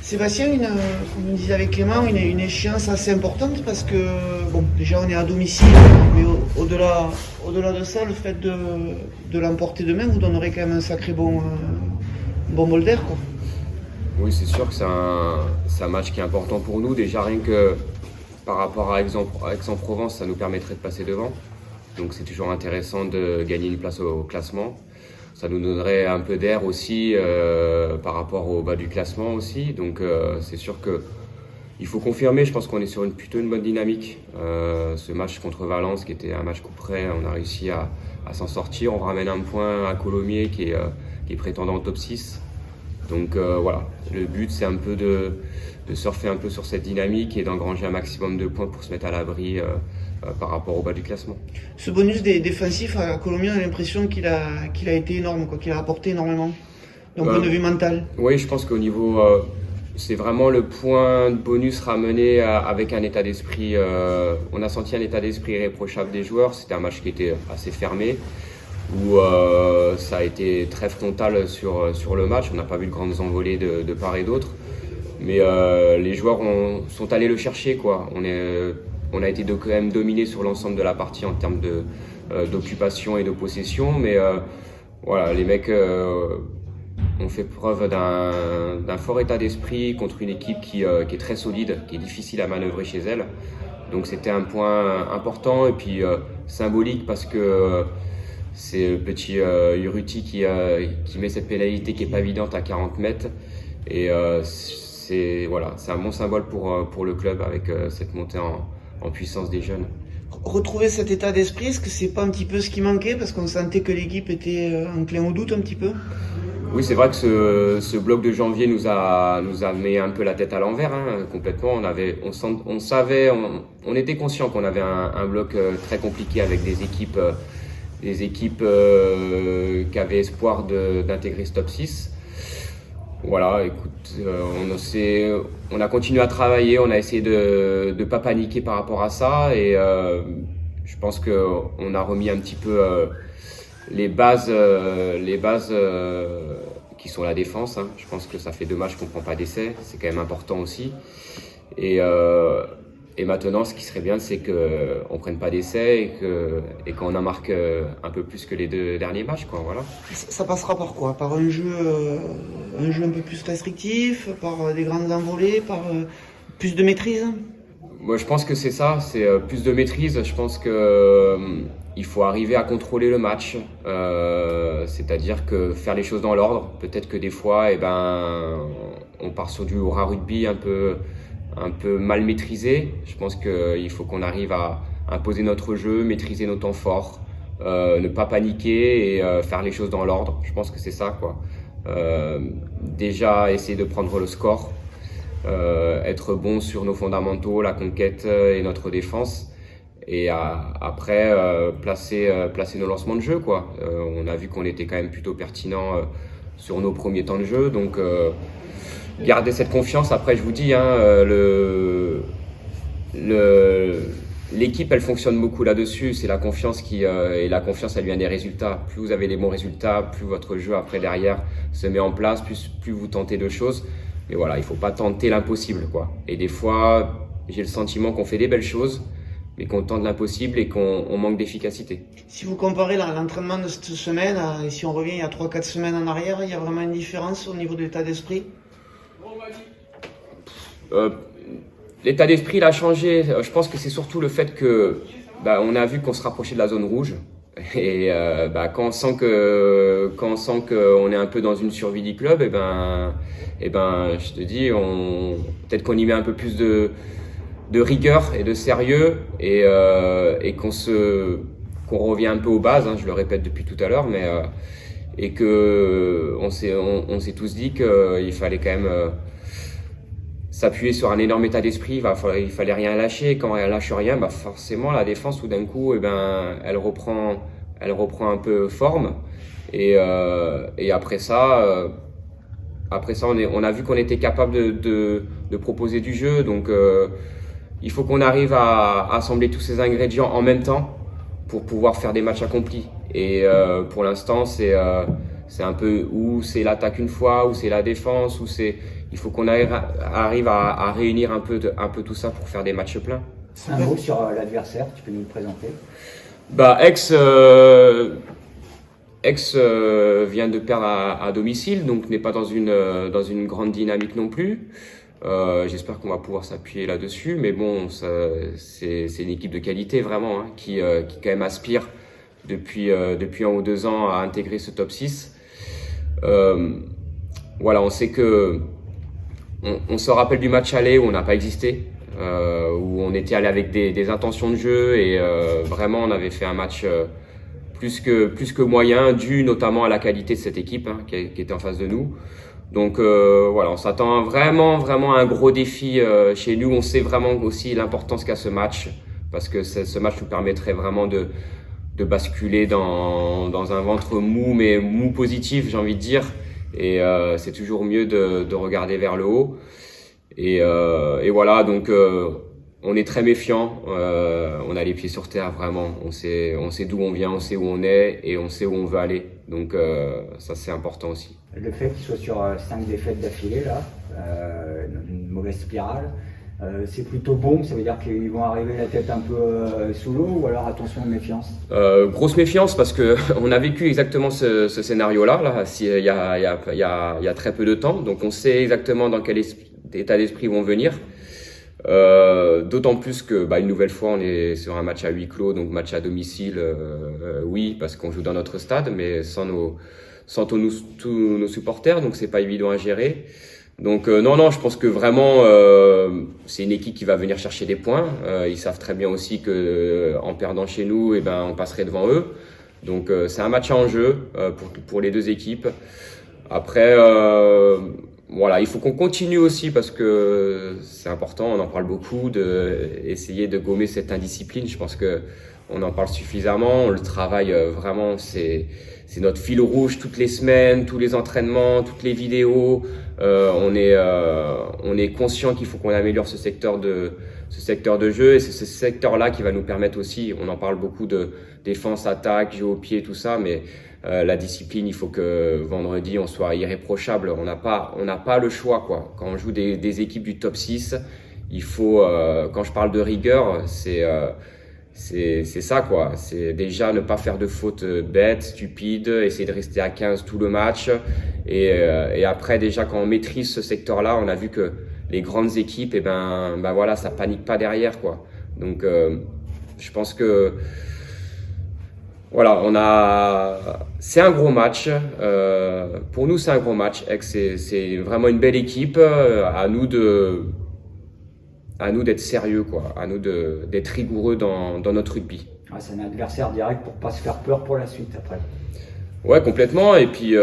Sébastien, comme on disait avec Clément, une échéance assez importante parce que, bon, déjà on est à domicile, mais au-delà de ça, le fait de l'emporter demain vous donnerait quand même un sacré bon bol d'air, quoi. Oui, c'est sûr que c'est un match qui est important pour nous. Déjà, rien que par rapport à Aix-en-Provence, ça nous permettrait de passer devant. Donc c'est toujours intéressant de gagner une place au classement. Ça nous donnerait un peu d'air aussi par rapport au bas du classement aussi. Donc c'est sûr que il faut confirmer. Je pense qu'on est sur plutôt une bonne dynamique. Ce match contre Valence, qui était un match coup près, on a réussi à s'en sortir. On ramène un point à Colomiers qui est prétendant au top 6. Donc voilà, le but c'est un peu de surfer un peu sur cette dynamique et d'engranger un maximum de points pour se mettre à l'abri par rapport au bas du classement. Ce bonus défensif à Colomiers, on a l'impression qu'il a été énorme, quoi, qu'il a apporté énormément, d'un point de vue mental. Oui, je pense qu'au niveau, c'est vraiment le point de bonus ramené avec un état d'esprit. On a senti un état d'esprit irréprochable des joueurs. C'était un match qui était assez fermé, où ça a été très frontal sur le match. On n'a pas vu de grandes envolées de part et d'autre. Mais les joueurs sont allés le chercher, quoi. On a été quand même dominé sur l'ensemble de la partie en termes d'occupation et de possession. Mais voilà, les mecs ont fait preuve d'un fort état d'esprit contre une équipe qui est très solide, qui est difficile à manœuvrer chez elle. Donc c'était un point important et puis symbolique parce que c'est le petit Urruti qui met cette pénalité qui n'est pas évidente à 40 mètres. Et c'est un bon symbole pour le club avec cette montée en puissance des jeunes. Retrouver cet état d'esprit, est-ce que c'est pas un petit peu ce qui manquait parce qu'on sentait que l'équipe était enclin au doute un petit peu? Oui, c'est vrai que ce bloc de janvier nous a mis un peu la tête à l'envers, hein, complètement. On était conscient qu'on avait un bloc très compliqué avec des équipes qui avaient espoir d'intégrer ce top 6. Voilà, écoute, on a continué à travailler, on a essayé de ne pas paniquer par rapport à ça et je pense qu'on a remis un petit peu les bases qui sont la défense. Hein. Je pense que ça fait 2 matchs qu'on ne prend pas d'essai, c'est quand même important aussi. Et maintenant, ce qui serait bien, c'est qu'on ne prenne pas d'essai et qu'on en marque un peu plus que les 2 derniers matchs, quoi, voilà. Ça passera par quoi? Par un jeu un peu plus restrictif, par des grandes envolées, par plus de maîtrise? Moi, je pense que c'est ça, c'est plus de maîtrise. Je pense il faut arriver à contrôler le match, c'est-à-dire que faire les choses dans l'ordre. Peut-être que des fois, on part sur du hurrah rugby un peu mal maîtrisé. Je pense qu'il faut qu'on arrive à imposer notre jeu, maîtriser nos temps forts, ne pas paniquer et faire les choses dans l'ordre. Je pense que c'est ça, quoi. Déjà, essayer de prendre le score, être bon sur nos fondamentaux, la conquête et notre défense. Et après, placer nos lancements de jeu, quoi. On a vu qu'on était quand même plutôt pertinent sur nos premiers temps de jeu. Donc, garder cette confiance. Après, je vous dis, hein, l'équipe, elle fonctionne beaucoup là-dessus. C'est la confiance et la confiance, elle vient des résultats. Plus vous avez des bons résultats, plus votre jeu après derrière se met en place, plus vous tentez de choses. Mais voilà, il ne faut pas tenter l'impossible, quoi. Et des fois, j'ai le sentiment qu'on fait des belles choses, mais qu'on tente l'impossible et qu'on manque d'efficacité. Si vous comparez l'entraînement de cette semaine et si on revient il y a 3-4 semaines en arrière, il y a vraiment une différence au niveau de l'état d'esprit? L'état d'esprit il a changé. Je pense que c'est surtout le fait que on a vu qu'on se rapprochait de la zone rouge et quand on sent qu'on est un peu dans une survie du club, je te dis, peut-être qu'on y met un peu plus de rigueur et de sérieux et qu'on revient un peu aux bases. Hein, je le répète depuis tout à l'heure, mais et que on s'est tous dit qu'il fallait quand même s'appuyer sur un énorme état d'esprit. Il fallait rien lâcher. Quand elle lâche rien, forcément la défense tout d'un coup, elle reprend un peu forme. Et après ça, on a vu qu'on était capable de proposer du jeu. Donc il faut qu'on arrive à assembler tous ces ingrédients en même temps pour pouvoir faire des matchs accomplis. Et pour l'instant, c'est un peu où c'est l'attaque une fois, où c'est la défense, il faut qu'on arrive à réunir un peu tout ça pour faire des matchs pleins. Un mot sur l'adversaire, tu peux nous le présenter? Aix vient de perdre à domicile, donc n'est pas dans une grande dynamique non plus. J'espère qu'on va pouvoir s'appuyer là-dessus, mais bon, c'est une équipe de qualité vraiment, hein, qui quand même aspire depuis 1 ou 2 ans à intégrer ce top 6. Voilà, on sait que on se rappelle du match aller où on n'a pas existé, où on était allé avec des intentions de jeu et vraiment on avait fait un match plus que moyen, dû notamment à la qualité de cette équipe, hein, qui était en face de nous. Donc voilà, on s'attend vraiment à un gros défi chez nous. On sait vraiment aussi l'importance qu'a ce match, parce que ce match nous permettrait vraiment de basculer dans un ventre mou, mais mou positif, j'ai envie de dire. Et c'est toujours mieux de regarder vers le haut. Et voilà, donc on est très méfiant. On a les pieds sur terre, vraiment. On sait d'où on vient, on sait où on est et on sait où on veut aller. Donc ça, c'est important aussi. Le fait qu'ils soient sur 5 défaites d'affilée, là, une mauvaise spirale, c'est plutôt bon, ça veut dire qu'ils vont arriver la tête un peu sous l'eau, ou alors attention, méfiance? Grosse méfiance, parce que on a vécu exactement ce scénario-là, il y a très peu de temps, donc on sait exactement dans quel état d'esprit ils vont venir. D'autant plus que une nouvelle fois on est sur un match à huis clos, donc match à domicile, oui, parce qu'on joue dans notre stade, mais sans tous nos supporters, donc c'est pas évident à gérer. Donc non, je pense que vraiment c'est une équipe qui va venir chercher des points. Ils savent très bien aussi que en perdant chez nous, on passerait devant eux. Donc c'est un match à enjeu pour les deux équipes. Après voilà, il faut qu'on continue aussi, parce que c'est important, on en parle beaucoup, essayer de gommer cette indiscipline. Je pense que on en parle suffisamment, on le travaille vraiment, c'est notre fil rouge toutes les semaines, tous les entraînements, toutes les vidéos. On est conscient qu'il faut qu'on améliore ce secteur de jeu, et c'est ce secteur-là qui va nous permettre aussi, on en parle beaucoup de défense, attaque, jeu au pied, tout ça, mais la discipline, il faut que vendredi on soit irréprochable. On n'a pas le choix, quoi. Quand on joue des équipes du top 6, il faut, quand je parle de rigueur, c'est ça, quoi. C'est déjà ne pas faire de fautes bêtes, stupides, essayer de rester à 15 tout le match. Et après, déjà, quand on maîtrise ce secteur-là, on a vu que les grandes équipes, voilà, ça panique pas derrière, quoi. Donc, je pense que voilà, c'est un gros match. Pour nous, c'est un gros match. C'est vraiment une belle équipe. À nous d'être sérieux, quoi. À nous d'être rigoureux dans notre rugby. Ouais, c'est un adversaire direct pour pas se faire peur pour la suite après. Ouais, complètement. Et puis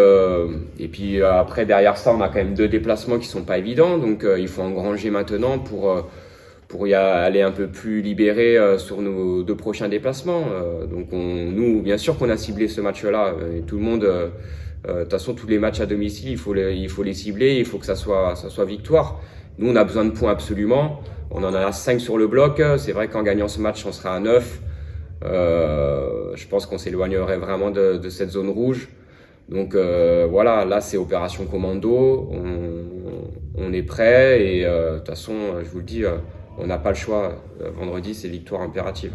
après, derrière ça, on a quand même 2 déplacements qui sont pas évidents. Donc il faut engranger maintenant pour y aller un peu plus libéré sur nos 2 prochains déplacements. Donc nous, bien sûr qu'on a ciblé ce match-là. Et tout le monde, de toute façon, tous les matchs à domicile, il faut les cibler. Il faut que ça soit victoire. Nous, on a besoin de points absolument. On en a 5 sur le bloc. C'est vrai qu'en gagnant ce match, on sera à 9. Je pense qu'on s'éloignerait vraiment de cette zone rouge. Donc voilà, là c'est opération commando. On est prêt et de toute façon, je vous le dis, on n'a pas le choix. Vendredi, c'est victoire impérative.